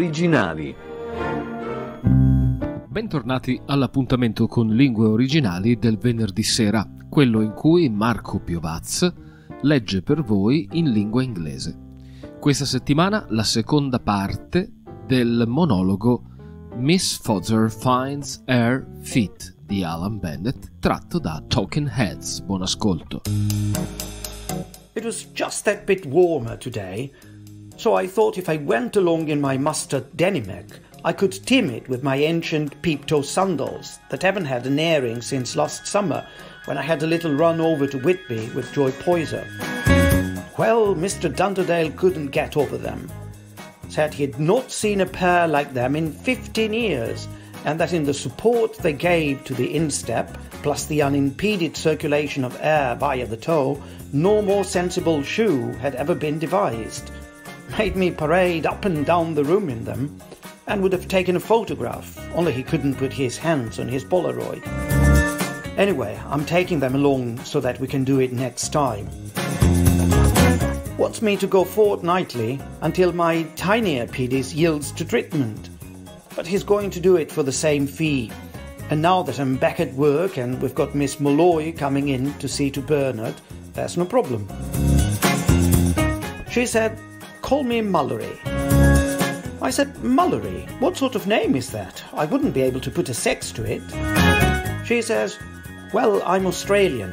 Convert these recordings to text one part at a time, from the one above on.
Originali. Bentornati all'appuntamento con Lingue Originali del venerdì sera, quello in cui Marco Piovaz legge per voi in lingua inglese. Questa settimana la seconda parte del monologo Miss Fozzard Finds Her Feet di Alan Bennett, tratto da Talking Heads. Buon ascolto. It was just that bit warmer today, so I thought if I went along in my mustard denimek, I could team it with my ancient peep-toe sandals that haven't had an airing since last summer when I had a little run over to Whitby with Joy Poyser. Well, Mr. Dunderdale couldn't get over them. Said he'd not seen a pair like them in 15 years, and that in the support they gave to the instep, plus the unimpeded circulation of air via the toe, no more sensible shoe had ever been devised. Made me parade up and down the room in them, and would have taken a photograph, only he couldn't put his hands on his Polaroid. Anyway, I'm taking them along so that we can do it next time. Wants me to go fortnightly until my tinier pedis yields to treatment, but he's going to do it for the same fee. And now that I'm back at work and we've got Miss Molloy coming in to see to Bernard, there's no problem. She said, "Call me Mullery." I said, "Mullery? What sort of name is that? I wouldn't be able to put a sex to it." She says, "Well, I'm Australian."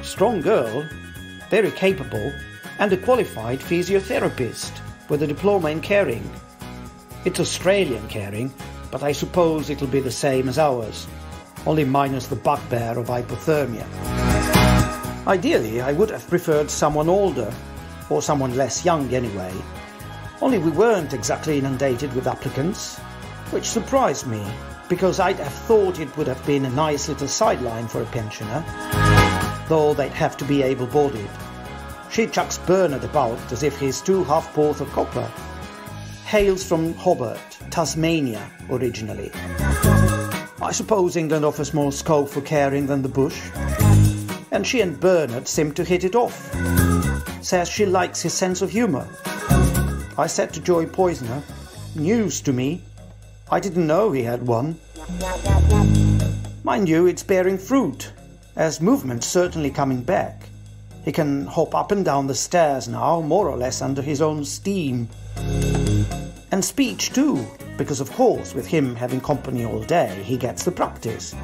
Strong girl, very capable, and a qualified physiotherapist with a diploma in caring. It's Australian caring, but I suppose it'll be the same as ours, only minus the bugbear of hypothermia. Ideally, I would have preferred someone older, or someone less young anyway, only we weren't exactly inundated with applicants, which surprised me, because I'd have thought it would have been a nice little sideline for a pensioner, though they'd have to be able-bodied. She chucks Bernard about as if he's 2 half-porth of copper. Hails from Hobart, Tasmania, originally. I suppose England offers more scope for caring than the bush, and she and Bernard seem to hit it off. Says she likes his sense of humour. I said to Joy Poisoner, "News to me. I didn't know he had one." Mind you, it's bearing fruit, as movement's certainly coming back. He can hop up and down the stairs now, more or less under his own steam. And speech too, because of course with him having company all day, he gets the practice.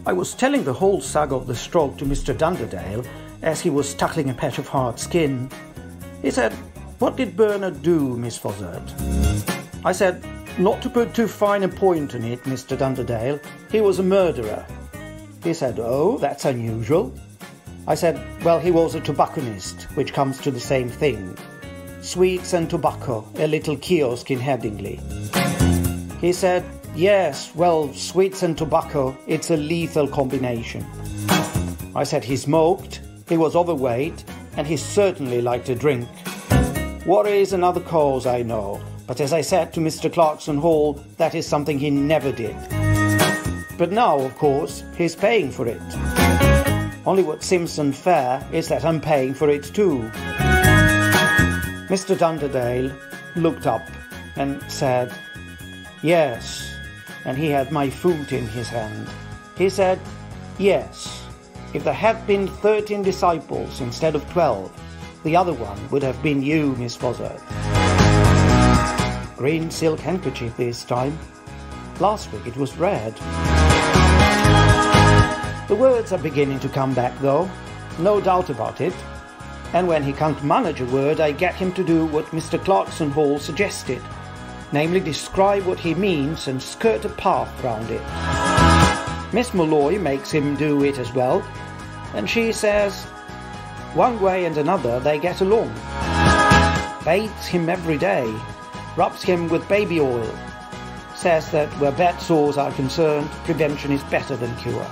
I was telling the whole saga of the stroke to Mr. Dunderdale as he was tackling a patch of hard skin. He said, "What did Bernard do, Miss Fozzard?" I said, "Not to put too fine a point on it, Mr. Dunderdale, he was a murderer." He said, "Oh, that's unusual." I said, "Well, he was a tobacconist, which comes to the same thing. Sweets and tobacco, a little kiosk in Headingley." He said, "Yes, well, sweets and tobacco, it's a lethal combination." I said he smoked, he was overweight, and he certainly liked to drink. Worry is another cause, I know, but as I said to Mr. Clarkson Hall, that is something he never did. But now, of course, he's paying for it. Only what seems unfair is that I'm paying for it too. Mr. Dunderdale looked up and said, "Yes," and he had my food in his hand. He said, "Yes, if there had been 13 disciples instead of 12, the other one would have been you, Miss Fozzard." Green silk handkerchief this time. Last week it was red. The words are beginning to come back though, no doubt about it. And when he can't manage a word, I get him to do what Mr. Clarkson Hall suggested, namely describe what he means and skirt a path round it. Miss Molloy makes him do it as well, and she says, one way and another they get along. Bathes him every day, rubs him with baby oil, says that where bed sores are concerned, prevention is better than cure.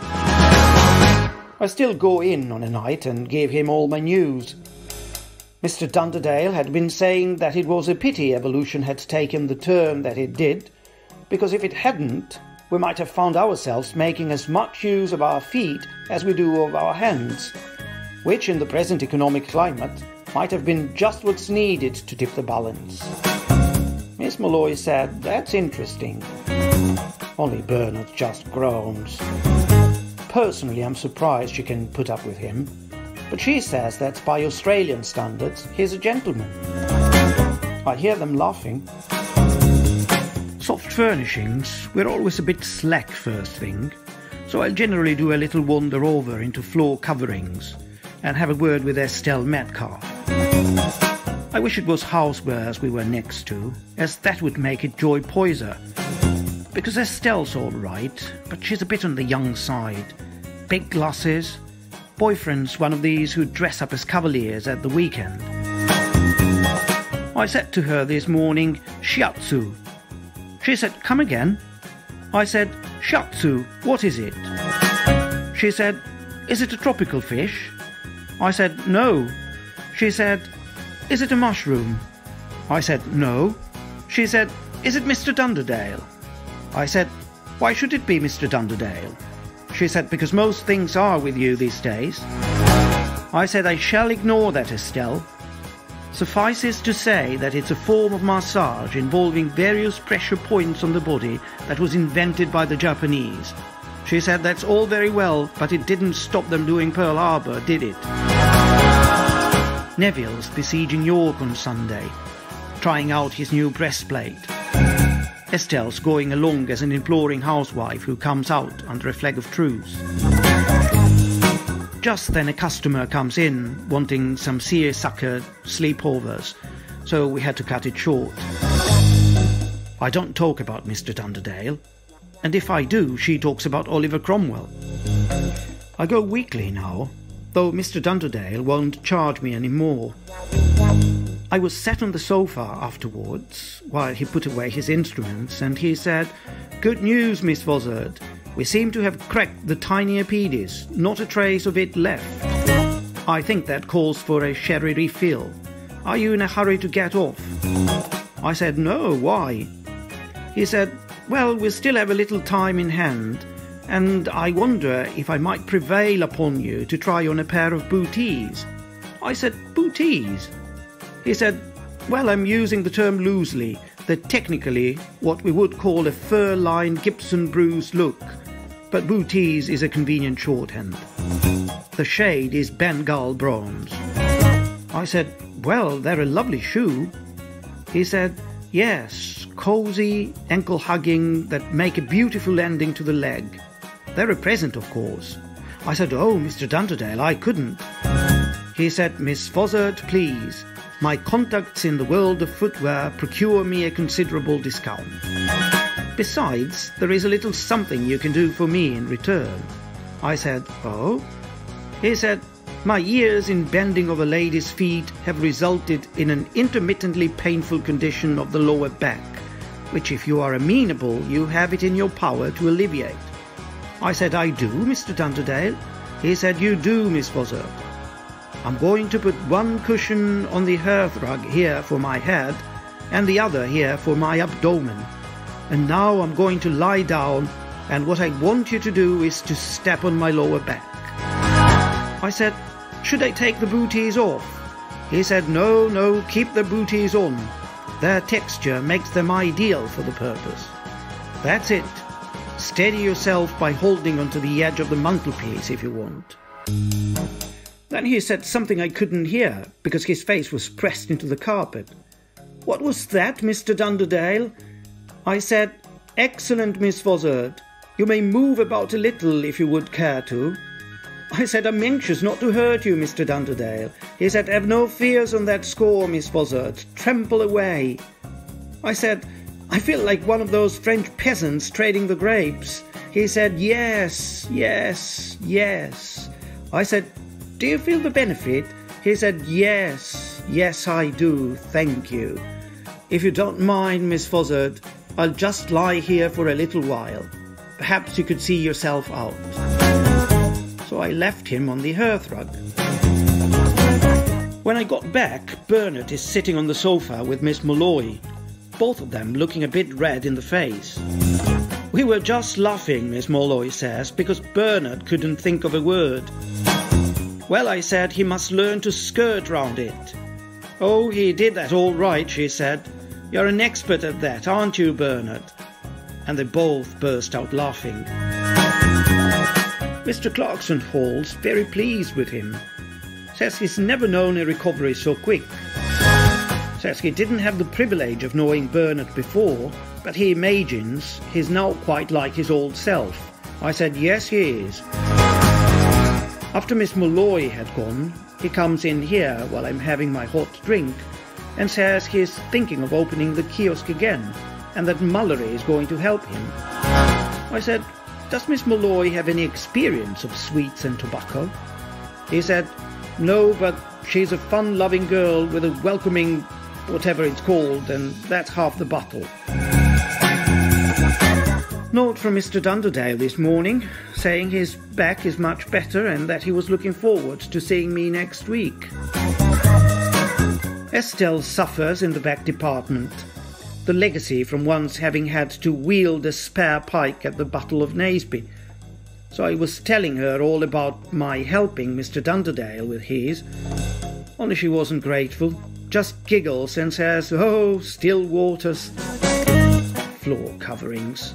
I still go in on a night and give him all my news. Mr. Dunderdale had been saying that it was a pity evolution had taken the turn that it did, because if it hadn't, we might have found ourselves making as much use of our feet as we do of our hands, which in the present economic climate might have been just what's needed to tip the balance. Miss Molloy said, "That's interesting." Only Bernard just groans. Personally, I'm surprised she can put up with him, but she says that by Australian standards, he's a gentleman. I hear them laughing. Soft furnishings, we're always a bit slack first thing, so I'll generally do a little wander over into floor coverings and have a word with Estelle Metcalf. I wish it was housewares we were next to, as that would make it Joy Poyser. Because Estelle's all right, but she's a bit on the young side. Big glasses, boyfriend's one of these who dress up as cavaliers at the weekend. I said to her this morning, "Shiatsu." She said, "Come again?" I said, "Shiatsu, what is it?" She said, "Is it a tropical fish?" I said, "No." She said, "Is it a mushroom?" I said, "No." She said, "Is it Mr. Dunderdale?" I said, "Why should it be Mr. Dunderdale?" She said, "Because most things are with you these days." I said, "I shall ignore that, Estelle. Suffices to say that it's a form of massage involving various pressure points on the body that was invented by the Japanese." She said, "That's all very well, but it didn't stop them doing Pearl Harbor, did it?" Neville's besieging York on Sunday, trying out his new breastplate. Estelle's going along as an imploring housewife who comes out under a flag of truce. Just then a customer comes in wanting some seersucker sleepovers, so we had to cut it short. I don't talk about Mr. Dunderdale, and if I do, she talks about Oliver Cromwell. I go weekly now, though Mr. Dunderdale won't charge me any more. I was sat on the sofa afterwards, while he put away his instruments, and he said, "Good news, Miss Fozzard. We seem to have cracked the tiny Apedis, not a trace of it left. I think that calls for a sherry refill. Are you in a hurry to get off?" I said, "No, why?" He said, "Well, we still have a little time in hand, and I wonder if I might prevail upon you to try on a pair of bootees." I said, "Bootees?" He said, "Well, I'm using the term loosely. They're technically what we would call a fur-lined Gibson Bruce look, but bootees is a convenient shorthand. The shade is Bengal bronze." I said, "Well, they're a lovely shoe." He said, "Yes, cosy, ankle-hugging, that make a beautiful ending to the leg. They're a present, of course." I said, "Oh, Mr. Dunderdale, I couldn't." He said, "Miss Fozzard, please. My contacts in the world of footwear procure me a considerable discount. Besides, there is a little something you can do for me in return." I said, "Oh?" He said, "My years in bending over ladies' feet have resulted in an intermittently painful condition of the lower back, which if you are amenable, you have it in your power to alleviate." I said, "I do, Mr. Dunderdale." He said, "You do, Miss Fozzard. I'm going to put one cushion on the hearthrug here for my head and the other here for my abdomen. And now I'm going to lie down, and what I want you to do is to step on my lower back." I said, "Should I take the bootees off?" He said, No, keep the bootees on. Their texture makes them ideal for the purpose. That's it. Steady yourself by holding onto the edge of the mantelpiece if you want." Then he said something I couldn't hear, because his face was pressed into the carpet. "What was that, Mr. Dunderdale?" I said, "Excellent, Miss Fozzard. You may move about a little if you would care to." I said, "I'm anxious not to hurt you, Mr. Dunderdale." He said, "Have no fears on that score, Miss Fozzard. Trample away." I said, "I feel like one of those French peasants trading the grapes." He said, "Yes, yes, yes." I said, "Do you feel the benefit?" He said, "Yes, yes I do, thank you. If you don't mind, Miss Fozzard, I'll just lie here for a little while. Perhaps you could see yourself out." So I left him on the hearthrug. When I got back, Bernard is sitting on the sofa with Miss Molloy, both of them looking a bit red in the face. "We were just laughing," Miss Molloy says, "because Bernard couldn't think of a word." "Well," I said, "he must learn to skirt round it." "Oh, he did that all right," she said, You're an expert at that, aren't you, Bernard? And they both burst out laughing. Mr. Clarkson Hall's very pleased with him. Says he's never known a recovery so quick. Says he didn't have the privilege of knowing Bernard before, but he imagines he's now quite like his old self. I said, yes, he is. After Miss Molloy had gone, he comes in here while I'm having my hot drink and says he's thinking of opening the kiosk again and that Mallory is going to help him. I said, does Miss Molloy have any experience of sweets and tobacco? He said, no, but she's a fun-loving girl with a welcoming whatever it's called, and that's half the battle. Note from Mr. Dunderdale this morning, saying his back is much better and that he was looking forward to seeing me next week. Estelle suffers in the back department, the legacy from once having had to wield a spare pike at the Battle of Naseby. So I was telling her all about my helping Mr. Dunderdale with his, only she wasn't grateful, just giggles and says, oh, still waters. Floor coverings.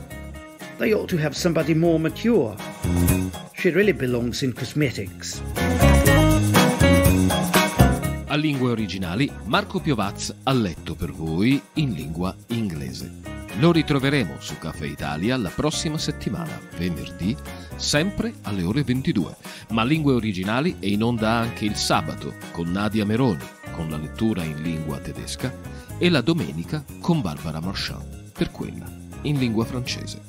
They ought to have somebody more mature. She really belongs in cosmetics. A Lingue Originali, Marco Piovaz ha letto per voi in lingua inglese. Lo ritroveremo su Caffè Italia la prossima settimana, venerdì, sempre alle ore 22. Ma Lingue Originali è in onda anche il sabato con Nadia Meroni, con la lettura in lingua tedesca, e la domenica con Barbara Marchand, per quella in lingua francese.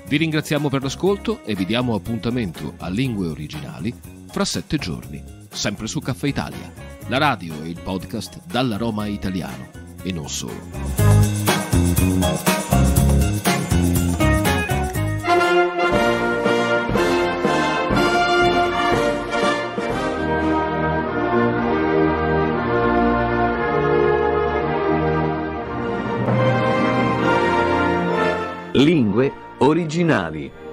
Vi ringraziamo per l'ascolto e vi diamo appuntamento a Lingue Originali fra 7 giorni, sempre su Caffè Italia, la radio e il podcast dall'aroma italiano, e non solo. Lingue Originali.